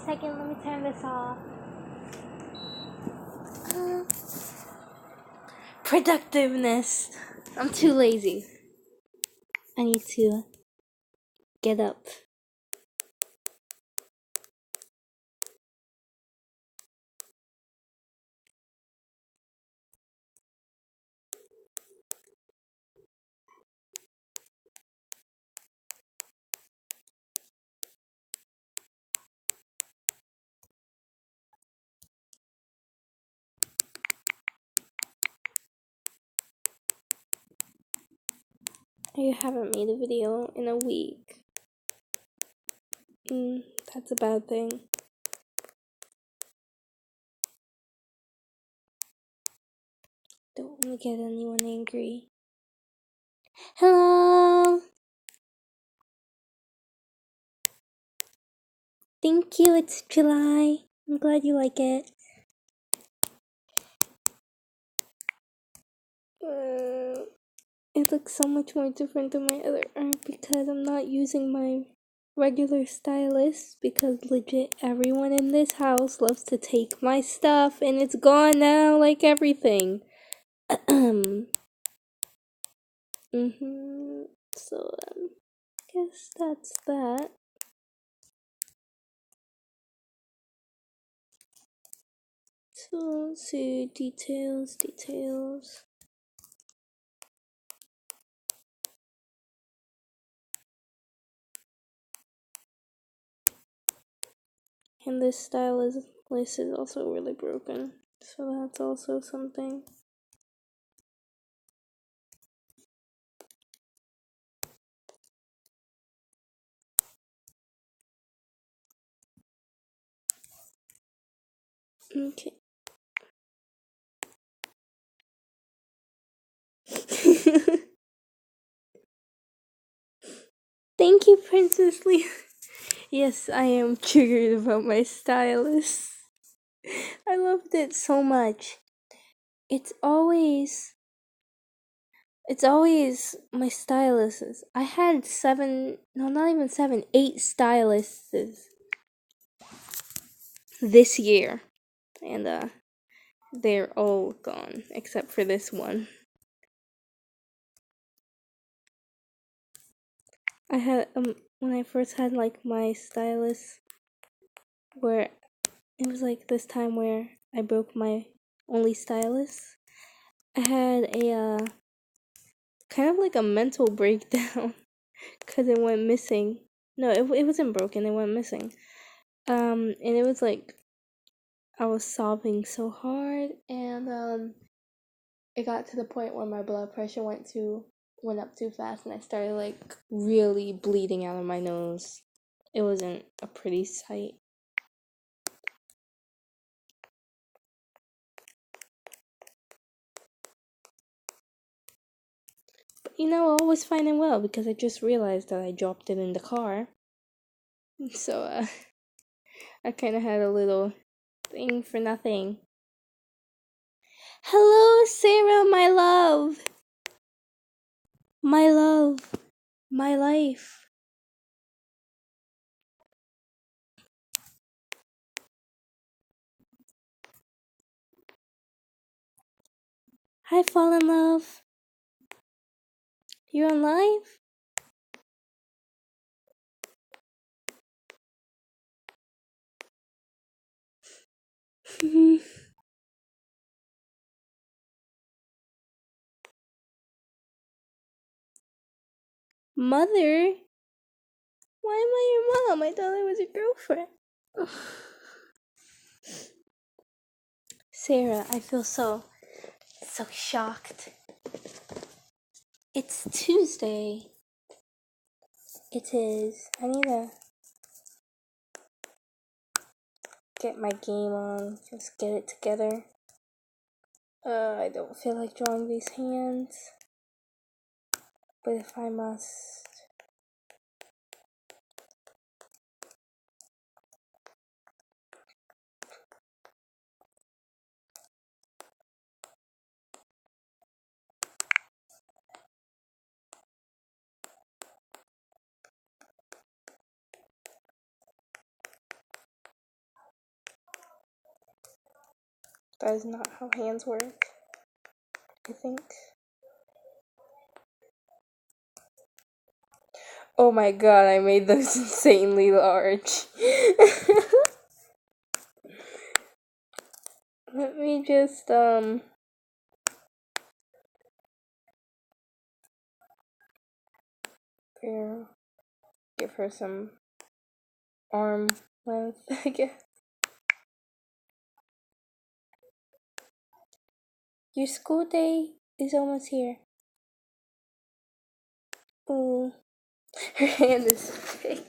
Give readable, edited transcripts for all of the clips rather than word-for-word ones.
second, let me turn this off. Productiveness. I'm too lazy. I need to get up. I haven't made a video in a week. That's a bad thing. Don't want to get anyone angry. Hello! Thank you, it's July. I'm glad you like it. It looks so much more different than my other art because I'm not using my regular stylus, because legit everyone in this house loves to take my stuff and it's gone now, like everything. So guess that's that. So let's see, details. And this stylus is also really broken, so that's also something. Okay. Thank you, Princess Lee. Yes, I am triggered about my stylus. I loved it so much. It's always my styluses. I had 8 styluses this year. And they're all gone except for this one. I had when I first had like my stylus, where it was like this time where I broke my only stylus. I had a kind of like a mental breakdown because it went missing. No, it wasn't broken. It went missing. And it was like I was sobbing so hard, and it got to the point where my blood pressure went up too fast, and I started like really bleeding out of my nose. It wasn't a pretty sight. But all was fine and well because I just realized that I dropped it in the car. So I kind of had a little thing for nothing. Hello, Sarah, my love. My love. My life. Hi, Fallen Love. You on live? Mother? Why am I your mom? I thought I was your girlfriend. Sarah, I feel so shocked. It's Tuesday. It is. I need to get my game on. Just get it together. I don't feel like drawing these hands. But if I must. That is not how hands work, I think. Oh my god, I made those insanely large. Let me just, here, give her some arm length, I guess. Your school day is almost here. Ooh, her hand is big.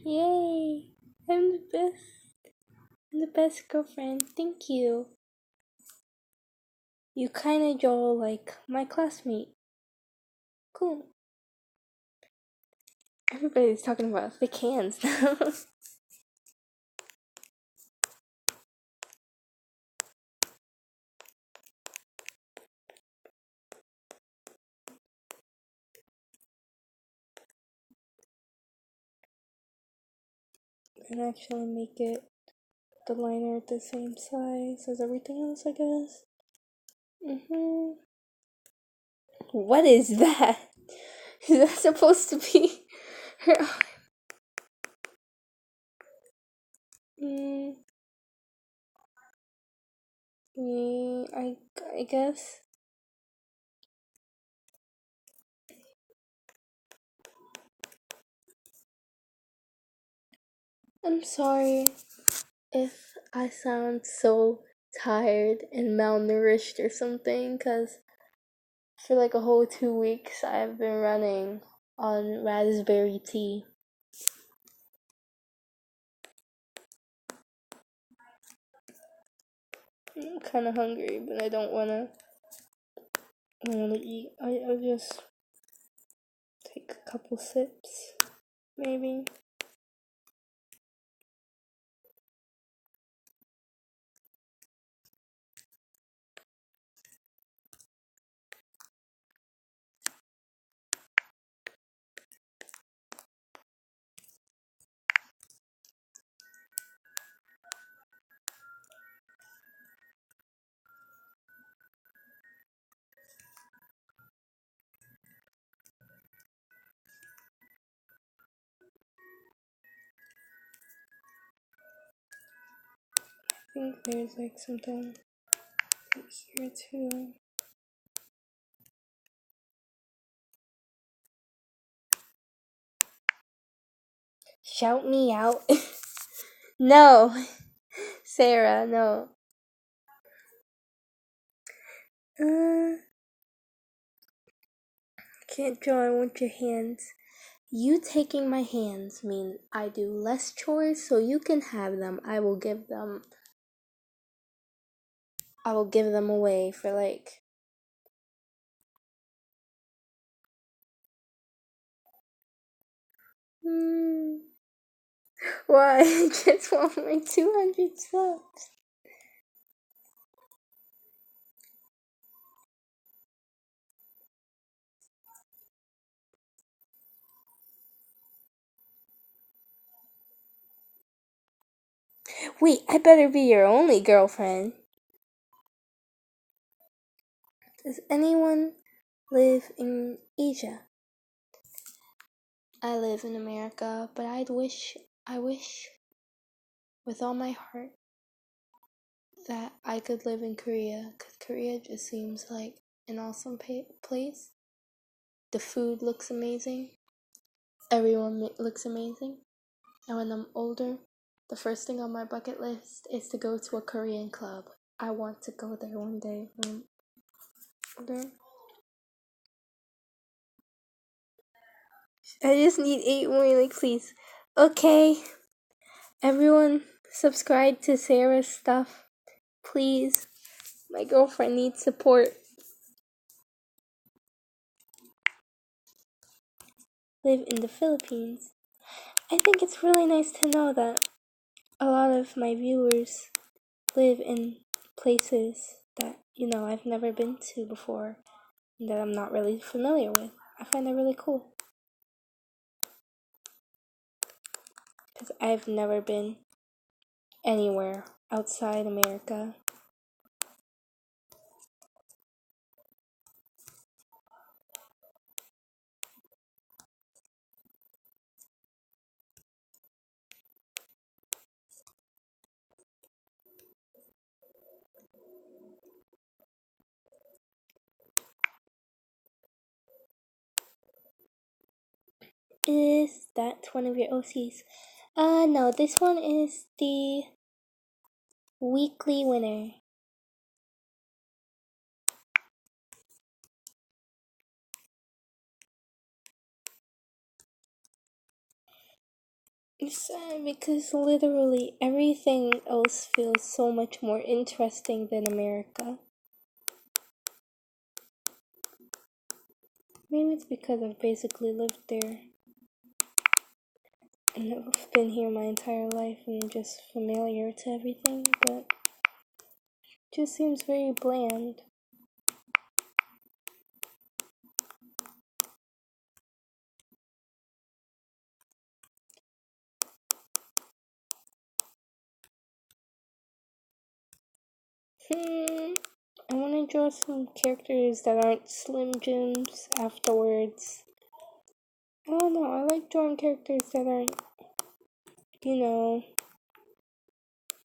Yay! I'm the best. I'm the best girlfriend. Thank you. You kinda draw like my classmate. Cool. Everybody's talking about thick hands now. And actually make it the liner the same size as everything else, I guess. What is that? Is that supposed to be her arm? I guess. I'm sorry if I sound so tired and malnourished or something, because for like a whole 2 weeks I've been running on raspberry tea. I'm kind of hungry, but I don't wanna eat. I'll just take a couple sips, maybe. I think there's like something here too. Shout me out. No, Sarah, no. Can't draw, I want your hands. You taking my hands mean I do less chores, so you can have them. I will give them away for like why? I just want my 200 subs. Wait, I better be your only girlfriend. Does anyone live in Asia? I live in America, but I wish with all my heart that I could live in Korea, because Korea just seems like an awesome place. The food looks amazing. Everyone looks amazing. And when I'm older, the first thing on my bucket list is to go to a Korean club. I want to go there one day when I'm older. I just need 8 more, like, please. Okay. Everyone, subscribe to Sarah's stuff. Please. My girlfriend needs support. Live in the Philippines. I think it's really nice to know that a lot of my viewers live in places that, I've never been to before and that I'm not really familiar with. I find that really cool. Because I've never been anywhere outside America. Is that one of your OCs? No, this one is the weekly winner. It's sad because literally everything else feels so much more interesting than America. Maybe it's because I've basically lived there and I've been here my entire life and I'm just familiar to everything, but it just seems very bland. I want to draw some characters that aren't Slim Jims afterwards. I don't know, I like drawing characters that aren't, you know,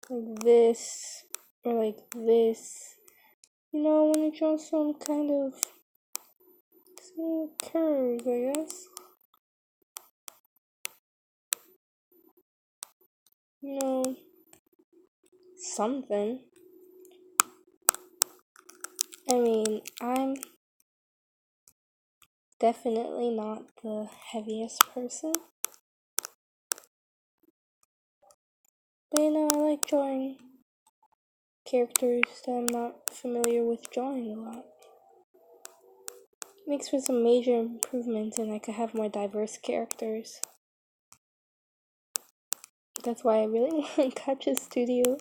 like this, or like this. You know, I want to draw some kind of curves, I guess. You know, something. I mean, I'm definitely not the heaviest person. But you know, I like drawing characters that I'm not familiar with drawing a lot. Makes for some major improvements and I could have more diverse characters. That's why I really want Gacha Studio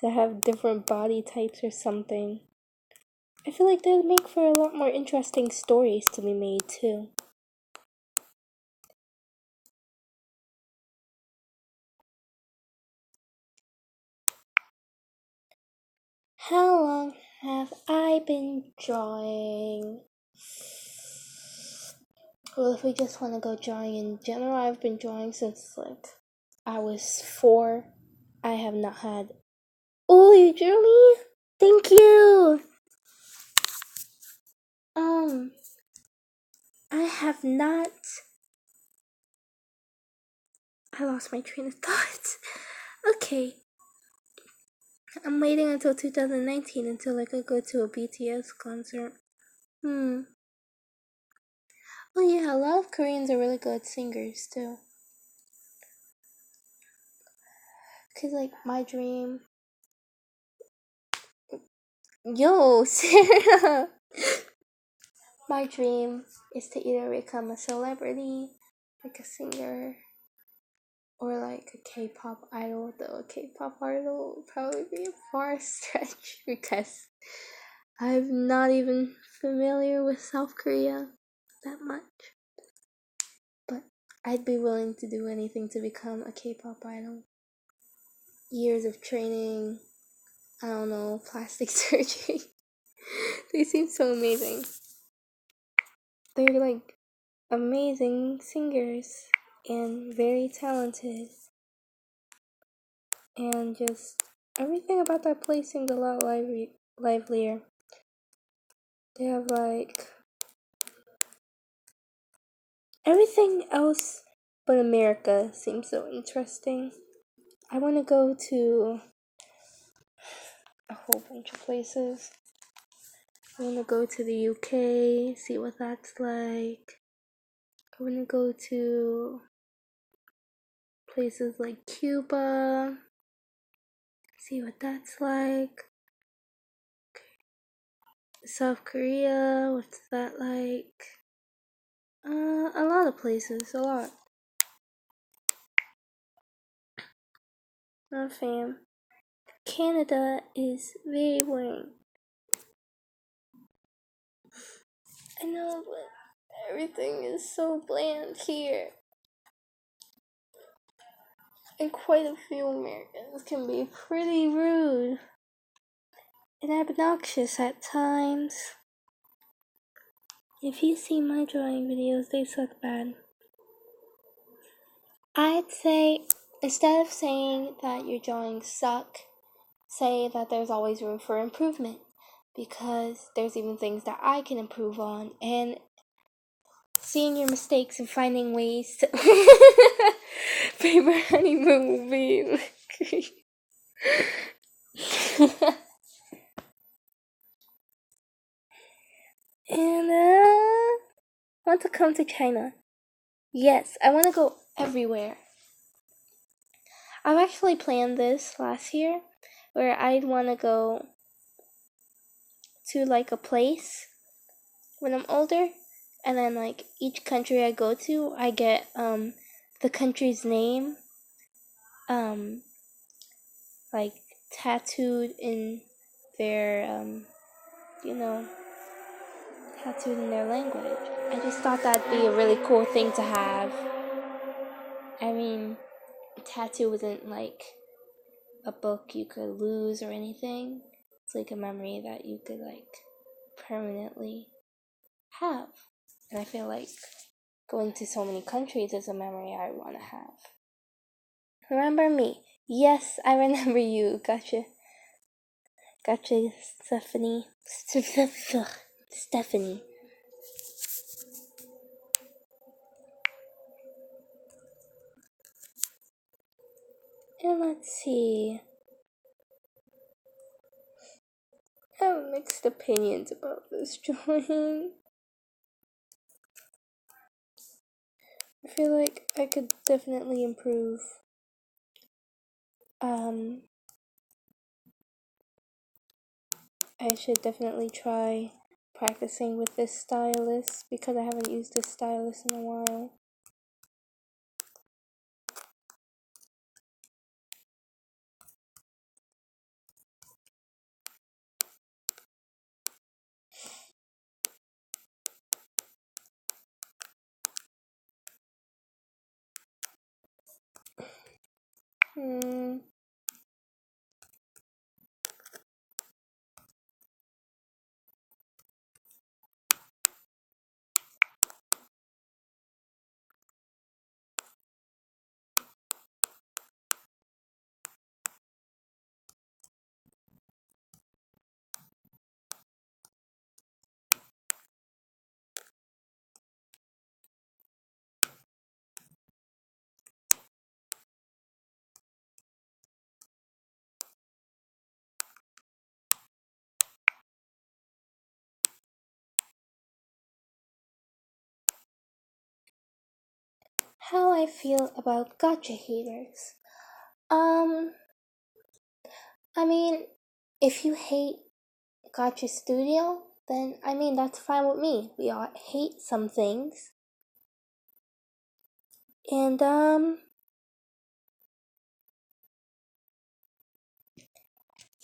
to have different body types or something. I feel like that would make for a lot more interesting stories to be made too. How long have I been drawing? Well, if we just want to go drawing in general, I've been drawing since like I was 4. I have not had. Oh, you drew me? Thank you. I have not. I lost my train of thought. Okay. I'm waiting until 2019 until I could go to a BTS concert. Oh yeah, a lot of Koreans are really good singers too. Cause like my dream. Yo, Sarah. My dream is to either become a celebrity, like a singer, or like a K-pop idol. Though a K-pop idol would probably be a far stretch because I'm not even familiar with South Korea that much. But I'd be willing to do anything to become a K-pop idol. Years of training, I don't know, plastic surgery. They seem so amazing. They're like amazing singers and very talented. And just everything about that place seems a lot livelier. They have like everything else but America seems so interesting. I want to go to a whole bunch of places. I want to go to the UK, see what that's like. I want to go to places like Cuba, see what that's like. South Korea, what's that like? A lot of places, a lot. Not fam. Canada is very boring. I know, but Everything is so bland here. And quite a few Americans can be pretty rude and obnoxious at times. If you see my drawing videos, they suck bad. I'd say, instead of saying that your drawings suck, say that there's always room for improvement, because there's even things that I can improve on, and seeing your mistakes and finding ways to paper honeymoon will be and want to come to China. Yes, I want to go everywhere. I've actually planned this last year, where I'd want to go to like a place when I'm older, and then like each country I go to, I get the country's name like tattooed in their tattooed in their language. I just thought that'd be a really cool thing to have. I mean, a tattoo isn't like a book you could lose or anything. It's like a memory that you could like permanently have. And I feel like going to so many countries is a memory I want to have. Remember me? Yes, I remember you. Gotcha. Gotcha, Stephanie. Stephanie. And let's see. I have mixed opinions about this drawing. I feel like I could definitely improve. I should definitely try practicing with this stylus because I haven't used this stylus in a while. How I feel about gotcha haters. I mean, if you hate Gotcha Studio, then I mean that's fine with me. We all hate some things. And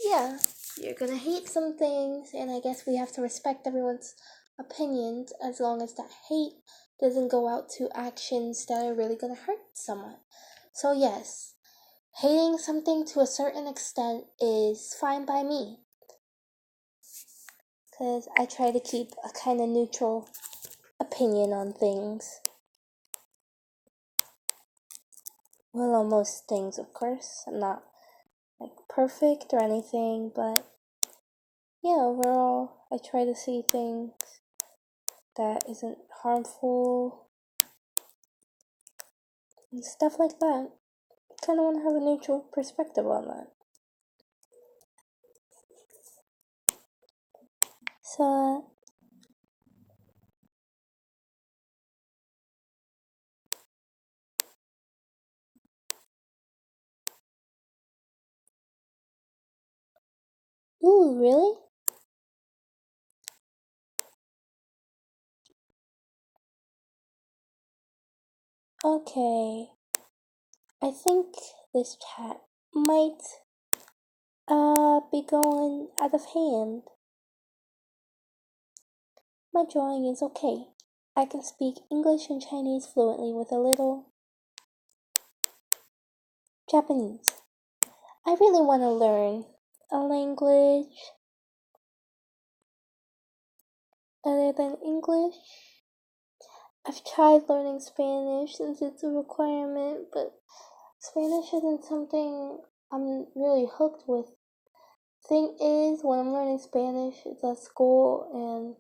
yeah, you're gonna hate some things, and I guess we have to respect everyone's opinions as long as that hate doesn't go out to actions that are really gonna hurt someone. So yes, hating something to a certain extent is fine by me, because I try to keep a kind of neutral opinion on things. Well, on most things, of course. I'm not like perfect or anything, but yeah, overall, I try to see things that isn't harmful and stuff like that. Kind of want to have a neutral perspective on that. So, ooh, really? Okay. I think this chat might be going out of hand. My drawing is okay. I can speak English and Chinese fluently with a little Japanese. I really want to learn a language other than English. I've tried learning Spanish since it's a requirement, but Spanish isn't something I'm really hooked with. Thing is, when I'm learning Spanish, it's at school and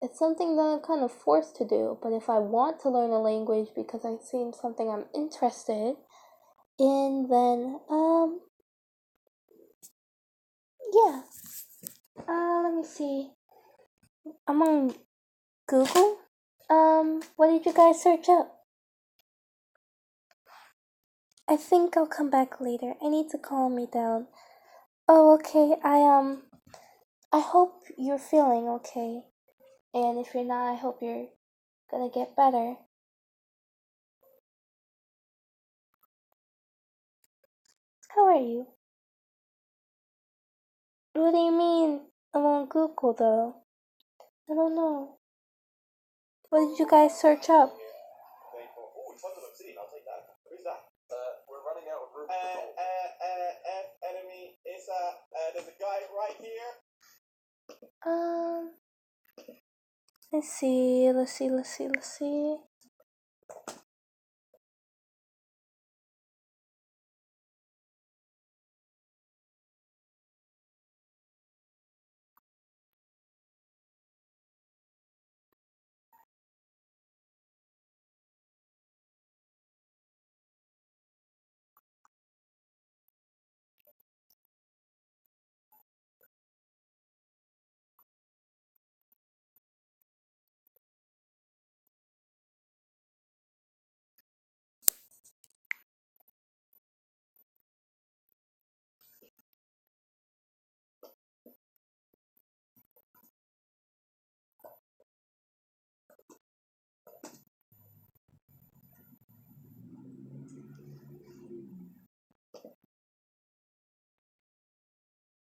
it's something that I'm kind of forced to do. But if I want to learn a language because I see something I'm interested in, then yeah. Let me see. I'm on Google. What did you guys search up? I think I'll come back later. I need to calm me down. Oh, okay. I hope you're feeling okay. And if you're not, I hope you're gonna get better. How are you? What do you mean? I'm on Google though. I don't know. What did you guys search up? We're running out of room. Enemy is there's a guy right here. Let's see.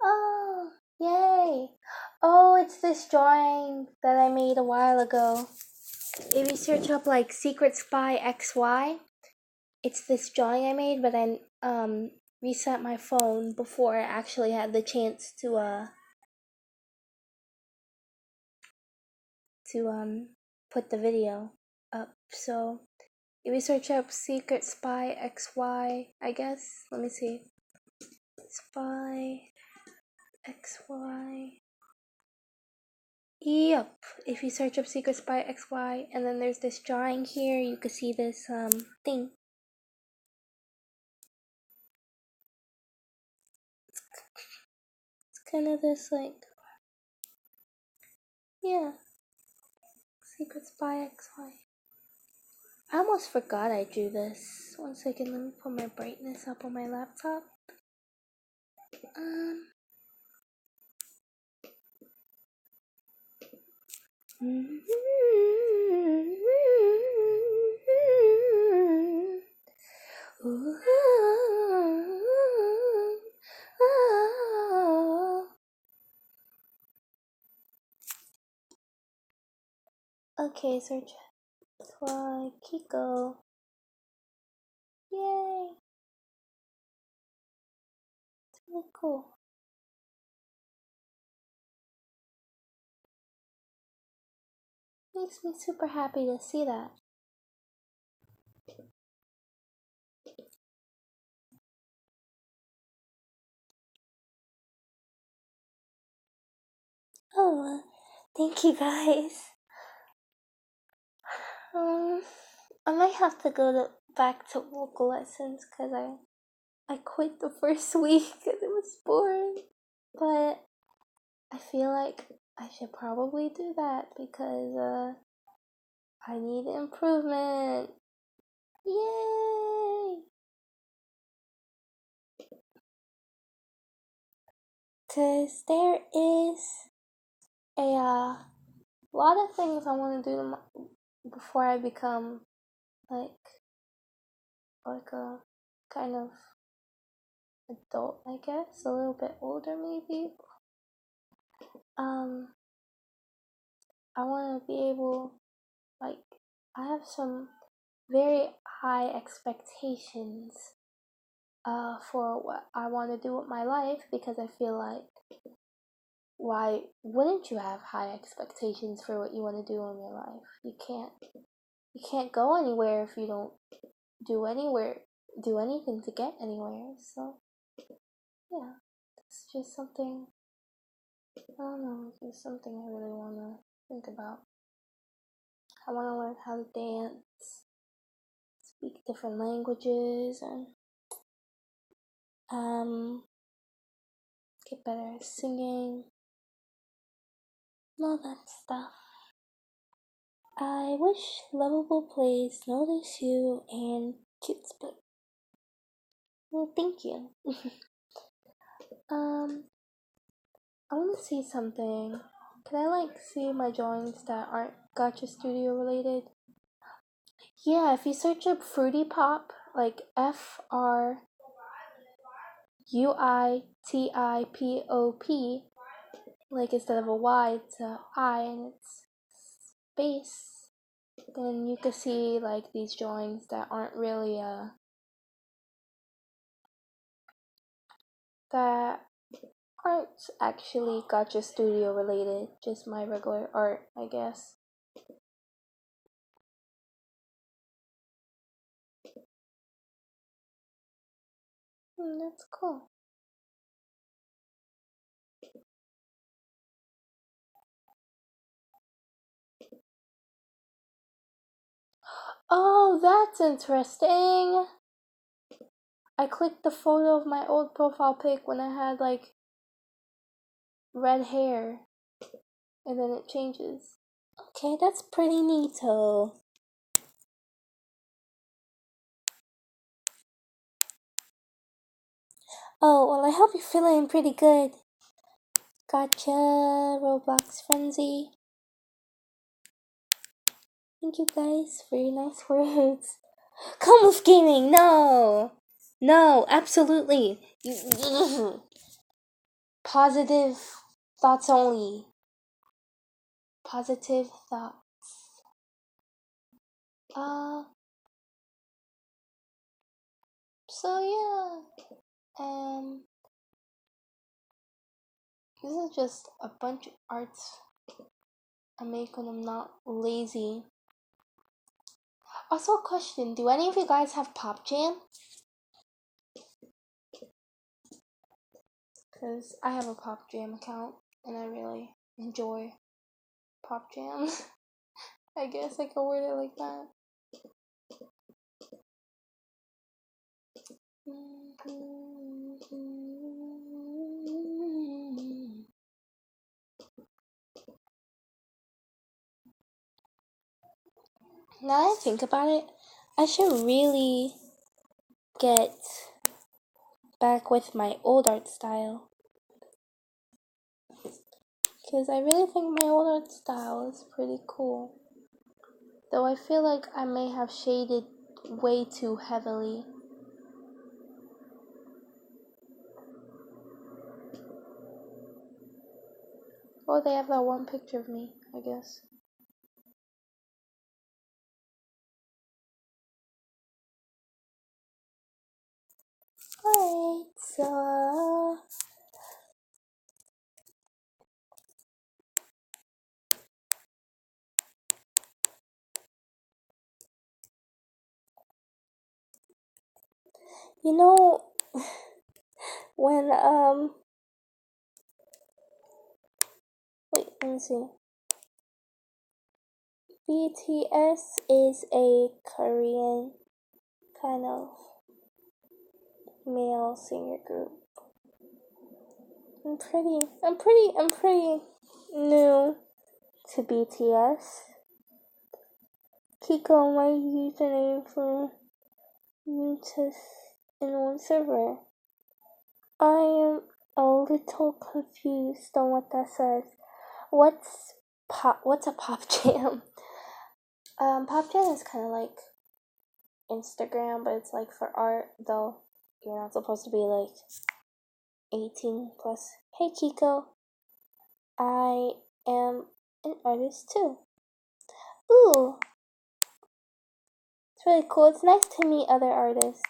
Oh, yay! Oh, it's this drawing that I made a while ago. If you search up like Secret Spy XY, it's this drawing I made, but I reset my phone before I actually had the chance to put the video up. So if you search up Secret Spy XY, I guess. Let me see. Spy XY. Yep. If you search up Secret Spy XY and then there's this drawing here, you can see this thing. It's kind of this like, yeah, Secret Spy XY. I almost forgot I drew this. One second, let me put my brightness up on my laptop. Okay, search for Kiko. Yay! It's really cool. Makes me super happy to see that. Oh, thank you guys. I might have to go back to vocal lessons because I quit the first week because it was boring. But I feel like I should probably do that because I need improvement. Yay! Because there is a lot of things I want to do before I become like a kind of adult, I guess, a little bit older maybe. I want to be able like, I have some very high expectations for what I want to do with my life, because I feel like, why wouldn't you have high expectations for what you want to do in your life? You can't go anywhere if you don't do anything to get anywhere. So yeah, it's just something, I don't know, it's something I really want to think about. I want to learn how to dance, speak different languages, and get better at singing, and all that stuff. I wish Lovable Plays notice you and Cute Split. Well, thank you. I want to see something. Can I see my drawings that aren't Gotcha Studio related? Yeah, if you search up Fruity Pop, like FRUITIPOP, like instead of a Y, it's a I and it's space, then you can see like these drawings that aren't really that aren't actually Gotcha Studio related, just my regular art, I guess. That's cool. Oh, that's interesting. I clicked the photo of my old profile pic when I had red hair, and then it changes. Okay, that's pretty neato. Oh, well, I hope you're feeling pretty good. Gotcha, Roblox Frenzy. Thank you guys for your nice words. Come with gaming, no! No, absolutely. Positive thoughts only. Positive thoughts. So yeah. This is just a bunch of arts I make when I'm not lazy. Also, a question, do any of you guys have Pop Jam? Because I have a Pop Jam account, and I really enjoy Pop Jam. I guess I could word it like that. Now that I think about it, I should really get back with my old art style. Because I really think my old art style is pretty cool. Though I feel like I may have shaded way too heavily. Oh, they have that one picture of me, I guess. Alright, so... You know, when, wait, let me see. BTS is a Korean kind of male singer group. I'm pretty new to BTS. Kiko, my username for Mutus in one server. I am a little confused on what that says. What's a pop jam? Pop jam is kind of like Instagram, but it's like for art, though you're not supposed to be 18 plus. Hey Kiko, I am an artist too. Ooh, It's really cool. It's nice to meet other artists.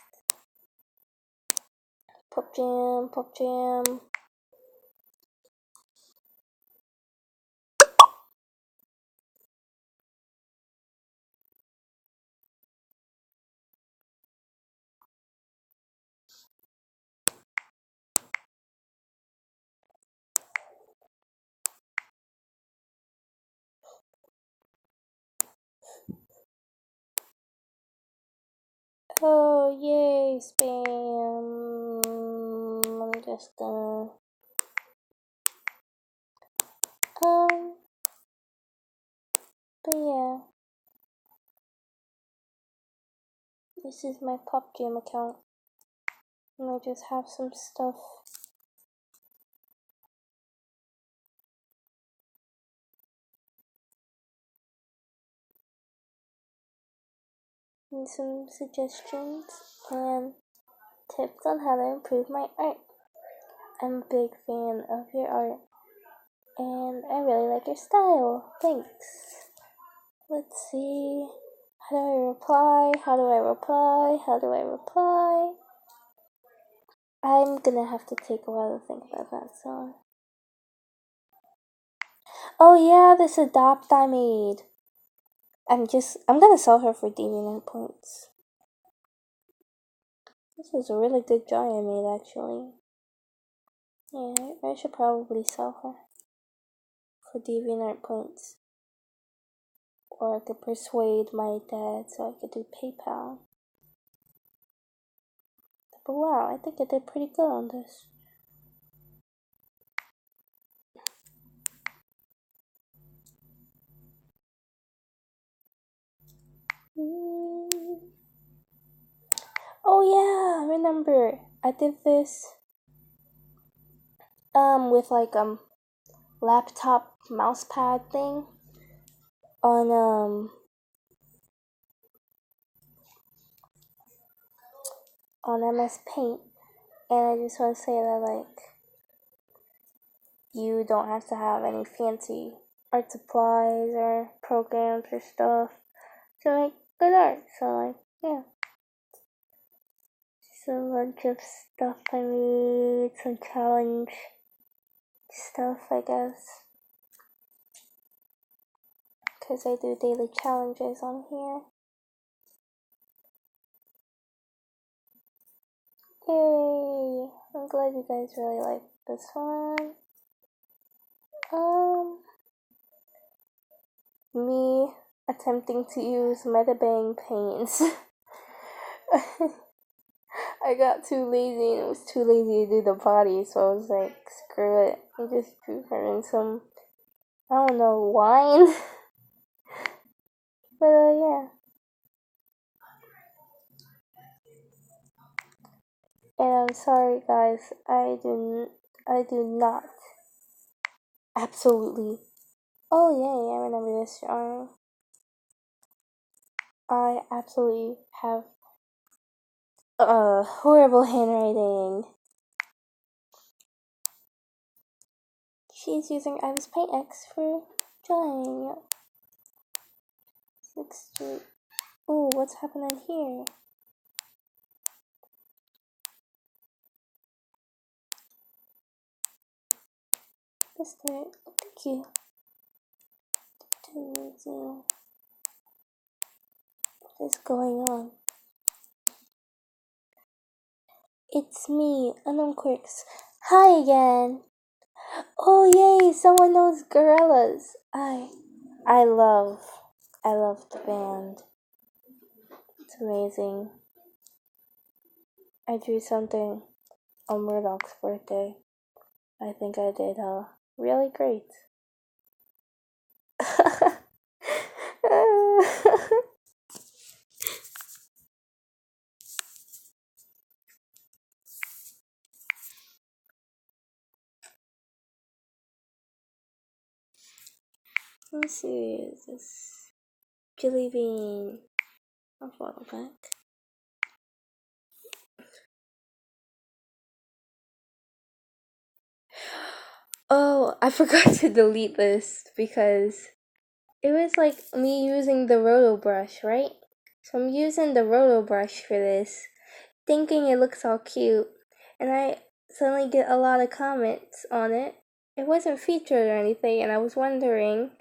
Pop Jam, Pop Jam. Oh, yay, spam. I'm just gonna... But yeah. This is my Pop Jam account. And I just have some stuff. And some suggestions and tips on how to improve my art. I'm a big fan of your art. And I really like your style. Thanks. Let's see. How do I reply? How do I reply? How do I reply? I'm gonna have to take a while to think about that song. Oh yeah, this adopt I made. I'm gonna sell her for DV9 points. This is a really good drawing I made actually. Yeah, I should probably sell her for DV9 points. Or I could persuade my dad so I could do PayPal. But wow, I think I did pretty good on this. Oh yeah, I remember. I did this with like laptop mouse pad thing on MS Paint, and I just want to say that like you don't have to have any fancy art supplies or programs or stuff to make good art. So like yeah, just a bunch of stuff I made, some challenge stuff I guess, because I do daily challenges on here. Yay! I'm glad you guys really like this one. Me attempting to use Metabang paints. I got too lazy and it was too lazy to do the body, so I was like, screw it. I just drew her in some, I don't know, wine. But yeah. And I'm sorry guys, I do not absolutely. Oh yeah, I remember this drawing. I absolutely have horrible handwriting. She's using Iris Paint X for drawing. 6th. Ooh, what's happening here? This there. Thank you. What is going on? It's me, Unknown Quirks. Hi again. Oh yay! Someone knows Gorillas. I love the band. It's amazing. I drew something on Murdoch's birthday. I think I did really great. Let's see, is this Jelly Bean? I'll follow back. Oh, I forgot to delete this because it was like me using the roto brush, right? So I'm using the roto brush for this, thinking it looks all cute, and I suddenly get a lot of comments on it. It wasn't featured or anything, and I was wondering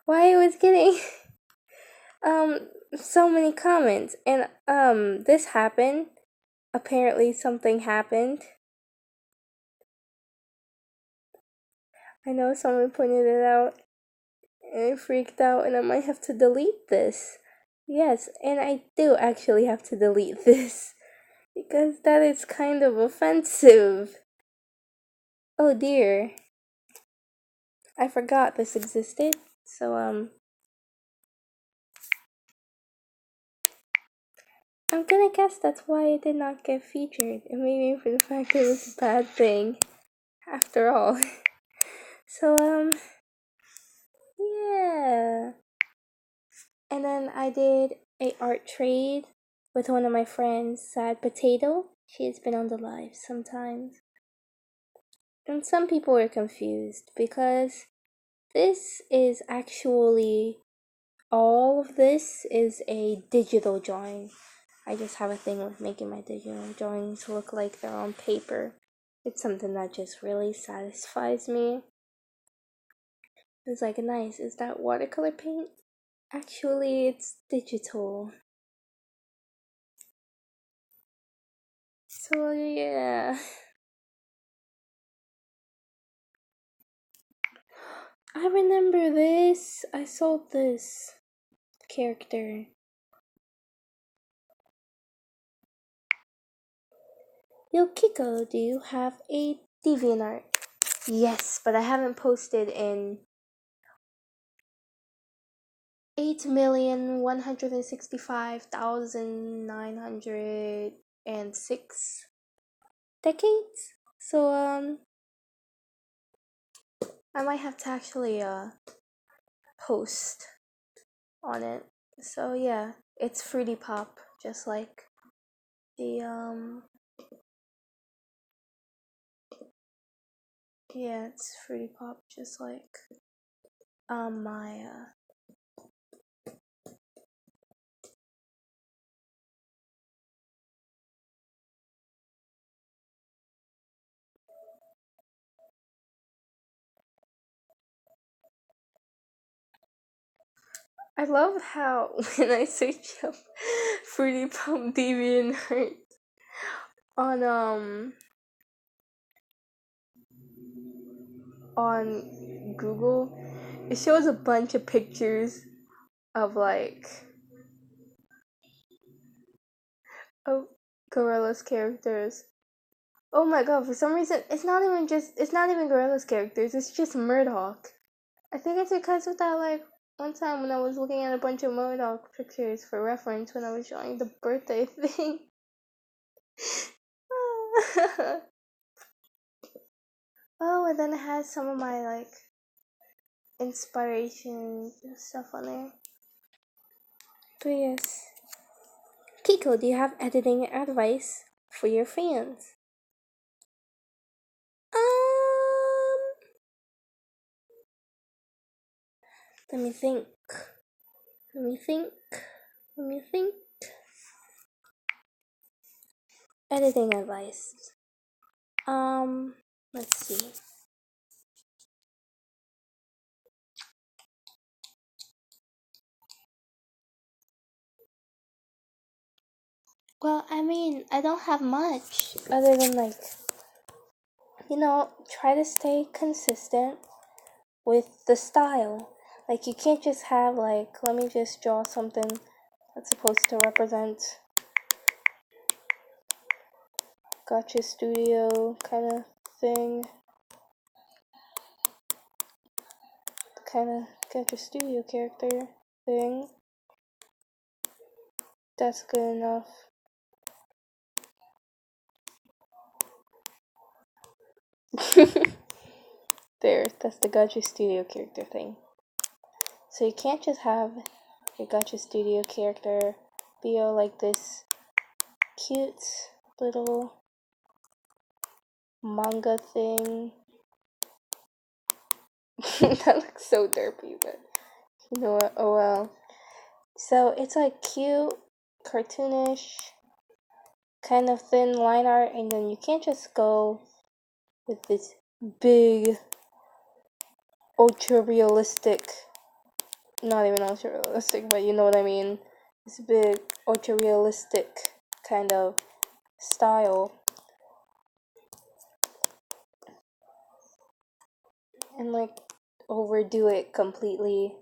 why it was getting so many comments. And this happened. Apparently something happened. I know someone pointed it out and I freaked out, and I might have to delete this. Yes, and I do actually have to delete this because that is kind of offensive. Oh dear. I forgot this existed. So I'm gonna guess that's why it did not get featured. And maybe for the fact that it was a bad thing after all. So yeah. And then I did a art trade with one of my friends, Sad Potato. She has been on the live sometimes. And some people were confused because this is actually, all of this is a digital drawing. I just have a thing with making my digital drawings look like they're on paper. It's something that just really satisfies me. It's like, nice, is that watercolor paint? Actually, it's digital. So yeah. I remember this. I sold this character. Yo, Kiko, do you have a DeviantArt? Yes, but I haven't posted in 8,165,906 decades. So I might have to actually post on it. So yeah, it's Fruity Pop, just like the yeah, it's Fruity Pop, just like my I love how when I search up Fruity Pop DeviantArt on Google, it shows a bunch of pictures of like of Gorilla's characters. Oh my god, for some reason it's not even Gorilla's characters, it's just Murdoch. I think it's because of that, like, one time when I was looking at a bunch of Murdoch pictures for reference when I was drawing the birthday thing. Oh, and then it has some of my, like, inspiration stuff on there. But yes. Kiko, do you have editing advice for your fans? Let me think. Let me think. Let me think. Editing advice. Let's see. Well, I mean, I don't have much other than, like, try to stay consistent with the style. Like, you can't just have, like, let me just draw something that's supposed to represent Gotcha Studio kind of thing. Kind of Gotcha Studio character thing. That's good enough. There, that's the Gotcha Studio character thing. So you can't just have your Gotcha Studio character be all like this cute little manga thing. That looks so derpy, but you know what? Oh well. So it's like cute, cartoonish, kind of thin line art, and then you can't just go with this big, ultra realistic, not even ultra realistic, but you know what I mean, this big, ultra realistic kind of style, and like overdo it completely.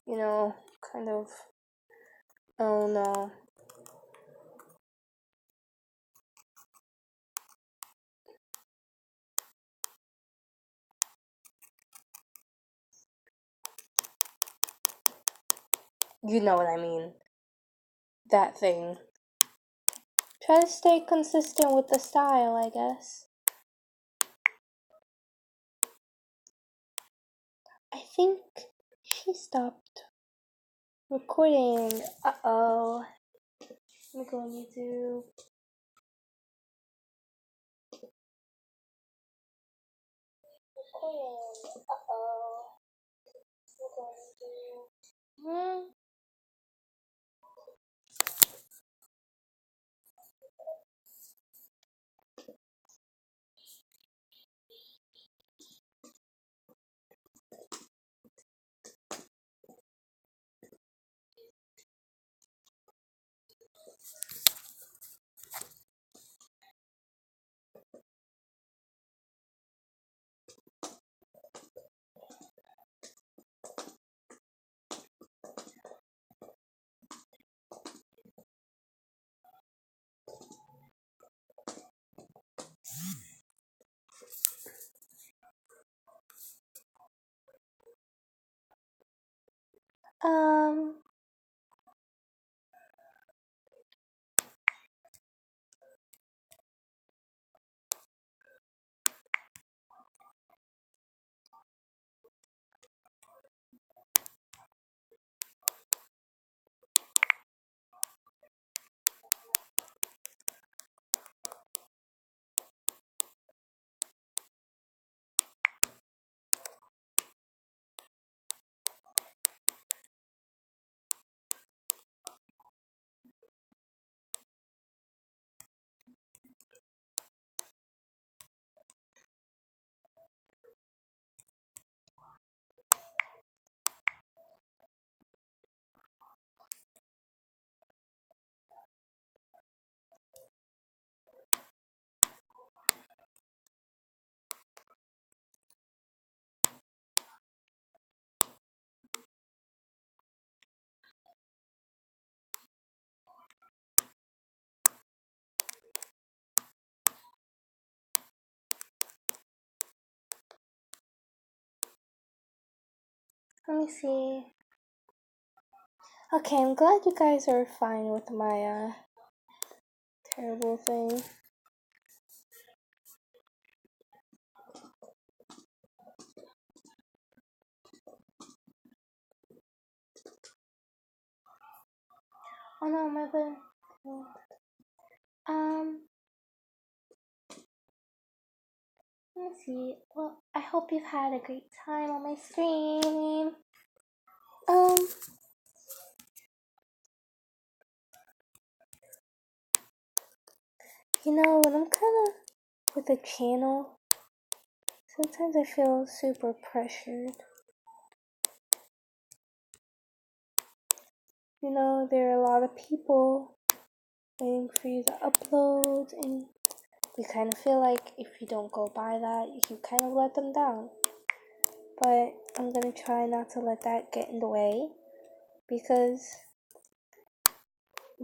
You know, kind of, oh no. You know what I mean. That thing. Try to stay consistent with the style, I guess. I think she stopped recording. Uh-oh. Let me go on YouTube. Recording. Uh-oh. Let me go on YouTube. Um, let me see. Okay, I'm glad you guys are fine with my, terrible thing. Oh no, my bad. Let me see. Well, I hope you've had a great time on my stream. You know, when I'm kind of with a channel, sometimes I feel super pressured. You know, there are a lot of people waiting for you to upload, and you kind of feel like if you don't go by that, you kind of let them down. But I'm gonna try not to let that get in the way, because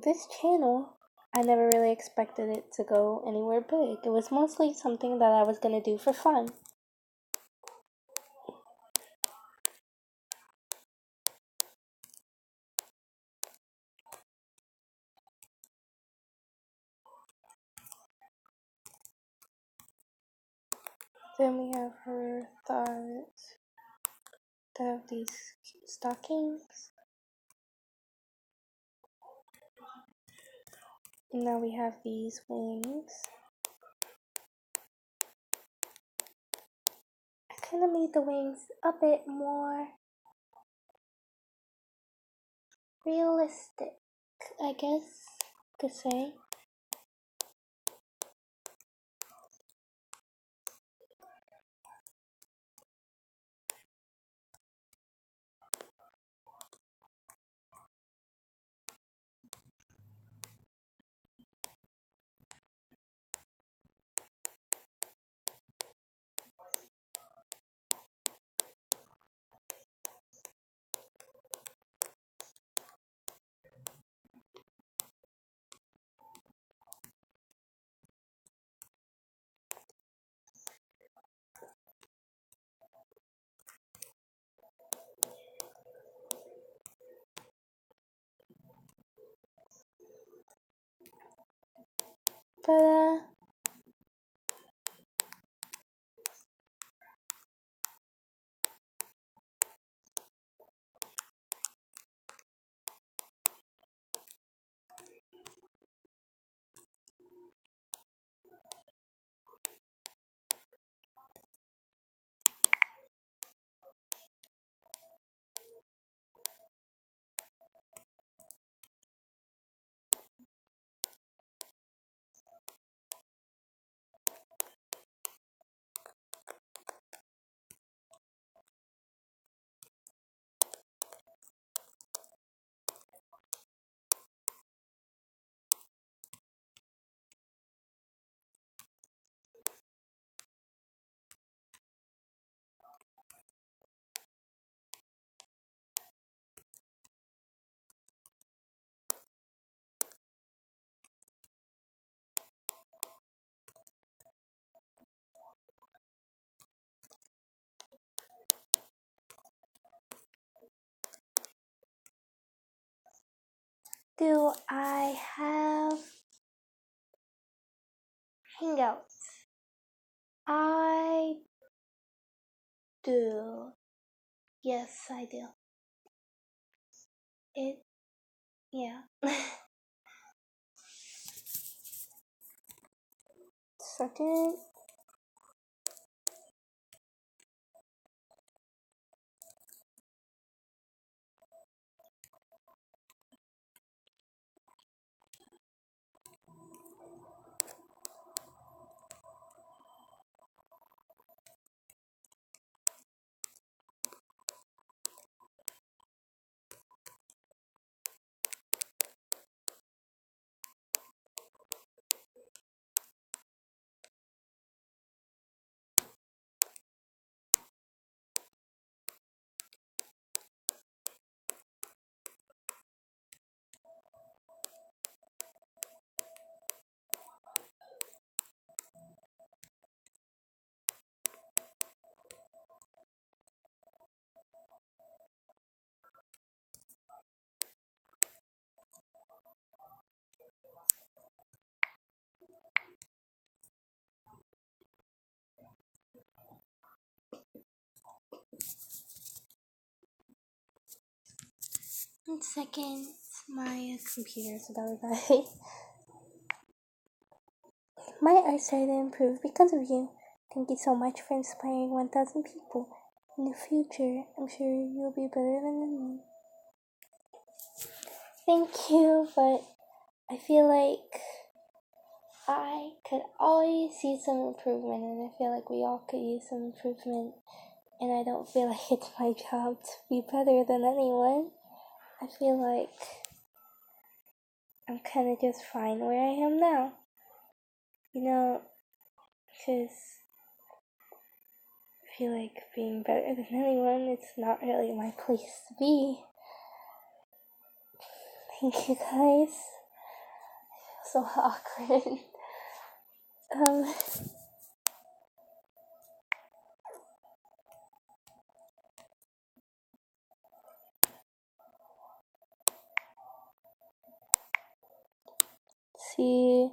this channel, I never really expected it to go anywhere big. It was mostly something that I was gonna do for fun. Then we have her thoughts. They have these stockings. And now we have these wings. kind of made the wings a bit more realistic, I guess you could say. But do I have Hangouts? I do. Yes, I do. Yeah. Second. One second. My computer's about to die. My eyesight improved because of you. Thank you so much for inspiring 1,000 people. In the future, I'm sure you'll be better than me. Thank you, but I feel like I could always use some improvement, and I feel like we all could use some improvement, and I don't feel like it's my job to be better than anyone. I feel like I'm kind of just fine where I am now. You know, because I feel like being better than anyone, it's not really my place to be. Thank you guys. I feel so awkward. See,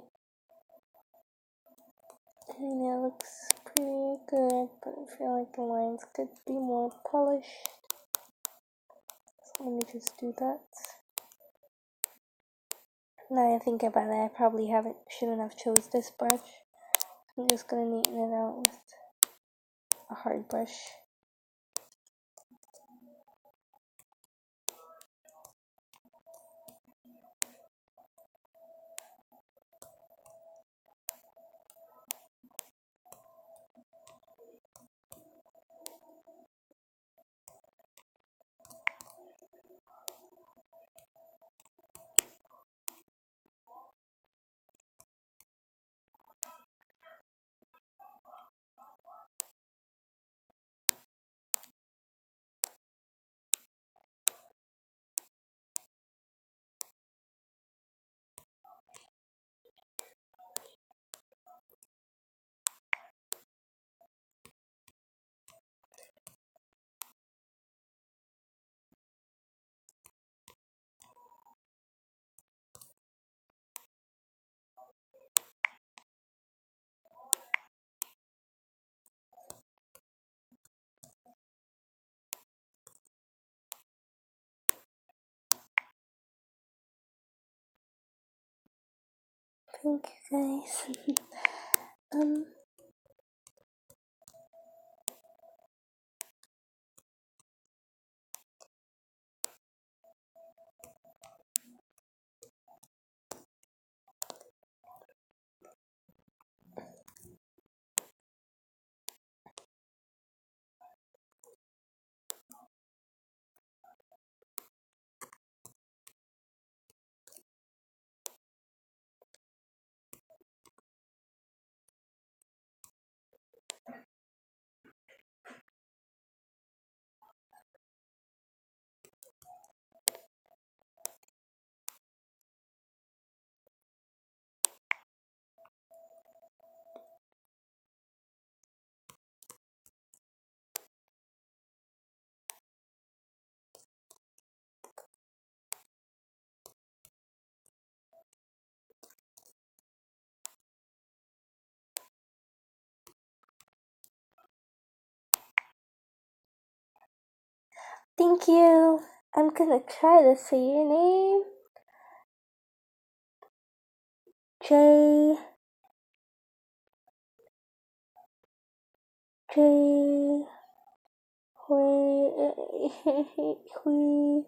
and it looks pretty good, but I feel like the lines could be more polished. So let me just do that. Now I think about it, I probably shouldn't have chose this brush. I'm just gonna neaten it out with a hard brush. Thank you guys. Thank you. I'm gonna try to say your name. J. Hui.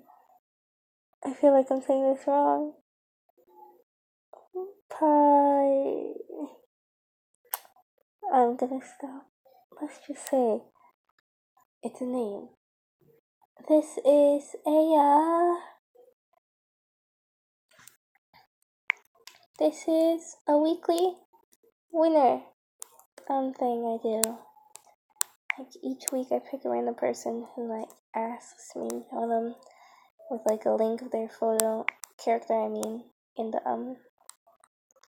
I feel like I'm saying this wrong. Pi. I'm gonna stop. Let's just say it's a name. This is a weekly winner thing I do. Like each week I pick a random person who like asks me on them with like a link of their character in the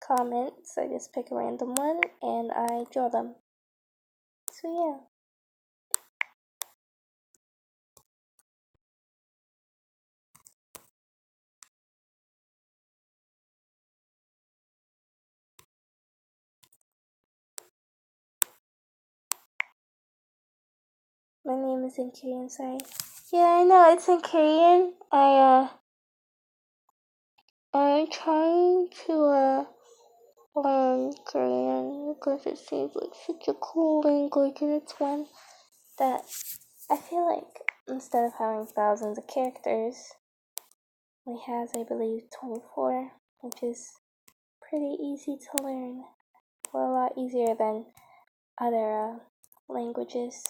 comments. I just pick a random one and I draw them. So yeah. My name is in Korean, sorry. Yeah, I know it's in Korean. I'm trying to learn Korean because it seems like such a cool language, and it's one that I feel like instead of having thousands of characters, it has, I believe, 24, which is pretty easy to learn. Well, a lot easier than other languages.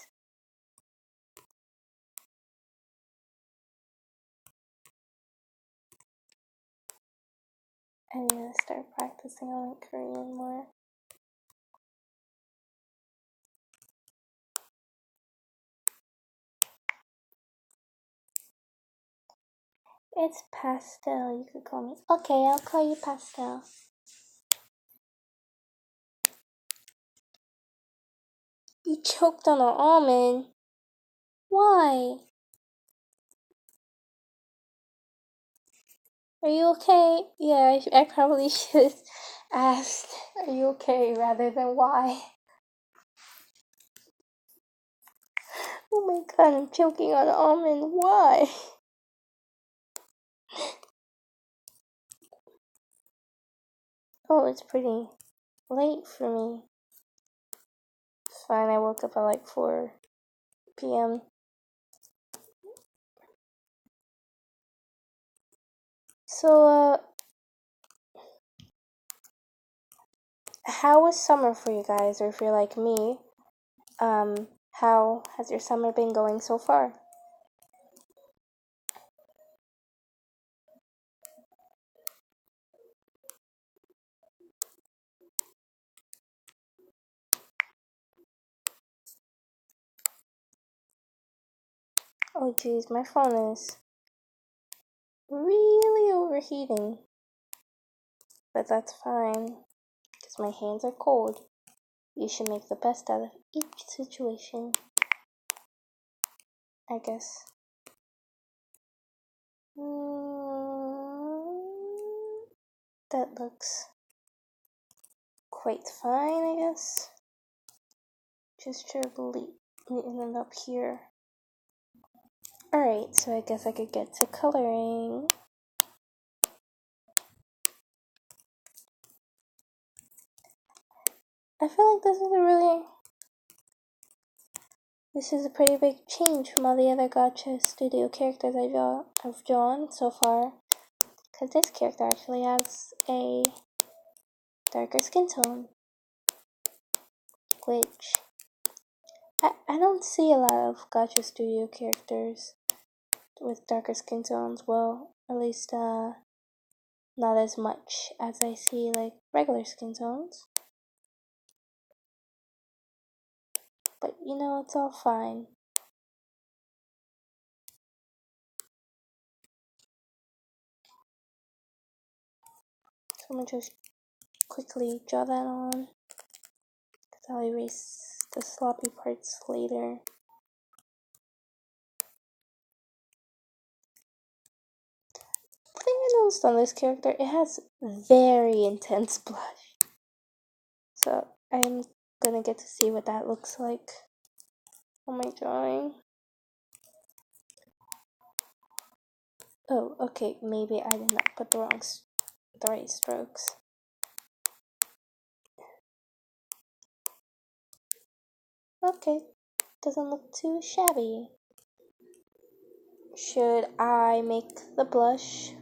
I need to start practicing on Korean more. It's Pastel, you could call me. Okay, I'll call you Pastel. You choked on an almond. Why? Are you okay? Yeah, I probably should have asked, are you okay, rather than why. Oh my god, I'm choking on an almond. Why? Oh, it's pretty late for me. fine. I woke up at like 4 p.m. So, how was summer for you guys? Or if you're like me, how has your summer been going so far? Oh geez, my phone is really overheating. But that's fine, because my hands are cold. You should make the best out of each situation, I guess. That looks quite fine, I guess. Just neaten it up here. Alright, so I guess I could get to coloring. I feel like this is a pretty big change from all the other Gacha Studio characters I've drawn so far. Because this character actually has a darker skin tone. Which, I don't see a lot of Gacha Studio characters with darker skin tones. Well, at least, not as much as I see, like, regular skin tones. But, you know, it's all fine. So I'm gonna just quickly draw that on, because I'll erase the sloppy parts later. The thing I noticed on this character, it has very intense blush. So I'm gonna get to see what that looks like on my drawing. Oh, okay, maybe I did not put the right strokes. Okay, doesn't look too shabby. Should I make the blush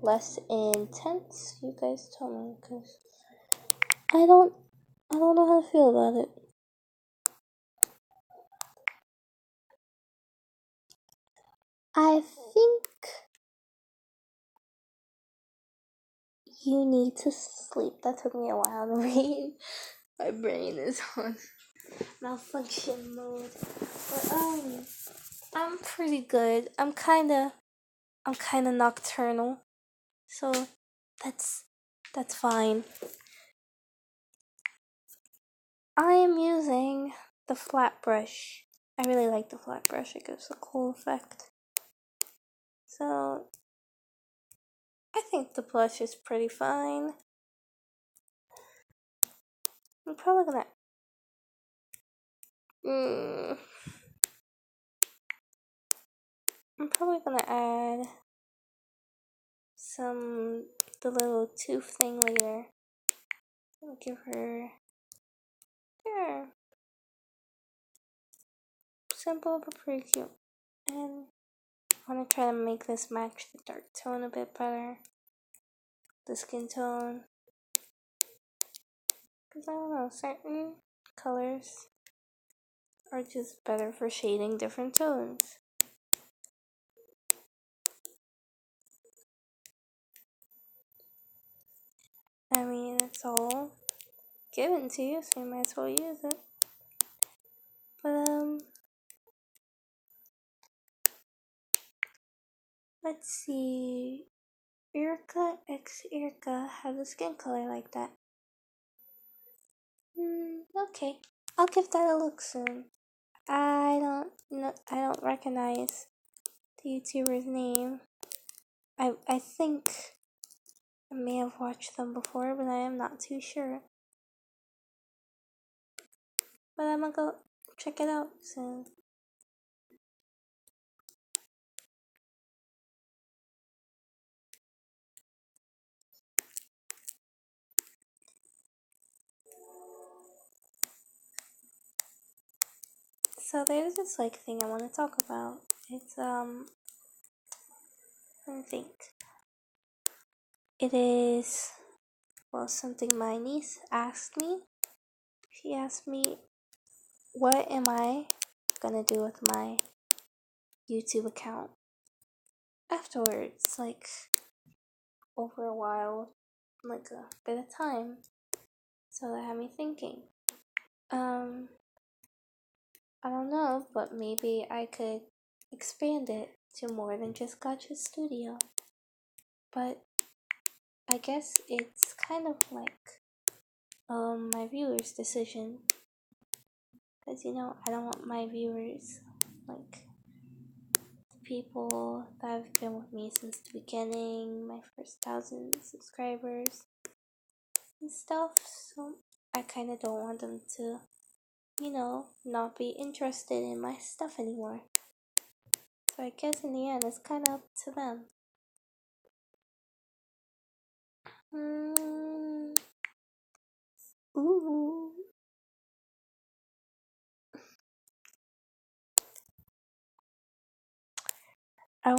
less intense? You guys tell me, because I don't know how to feel about it. I think you need to sleep. That took me a while to read. My brain is on malfunction mode. But I'm pretty good. I'm kinda nocturnal. So that's fine. I am using the flat brush. I really like the flat brush. It gives a cool effect. So I think the blush is pretty fine. I'm probably gonna add the little tooth thing later. I'll give her there. Simple but pretty cute. And I want to try to make this match the dark tone a bit better. The skin tone. Because I don't know, certain colors are just better for shading different tones. I mean, it's all given to you, so you might as well use it. But, let's see. Irka X Irka has a skin color like that. Okay. I'll give that a look soon. I don't recognize the YouTuber's name. I think I may have watched them before, but I am not too sure. But I'm gonna go check it out soon. So there's this like thing I want to talk about. It's let me think. It is something my niece asked me. She asked me, what am I gonna do with my YouTube account afterwards? Like over a while, like a bit of time. So that had me thinking. I don't know, but maybe I could expand it to more than just Gotcha Studio. But I guess it's kind of like my viewers' decision. Because I don't want my viewers, like the people that have been with me since the beginning, my first 1,000 subscribers and stuff. So I kind of don't want them to, not be interested in my stuff anymore. So I guess in the end, it's kind of up to them. Ooh.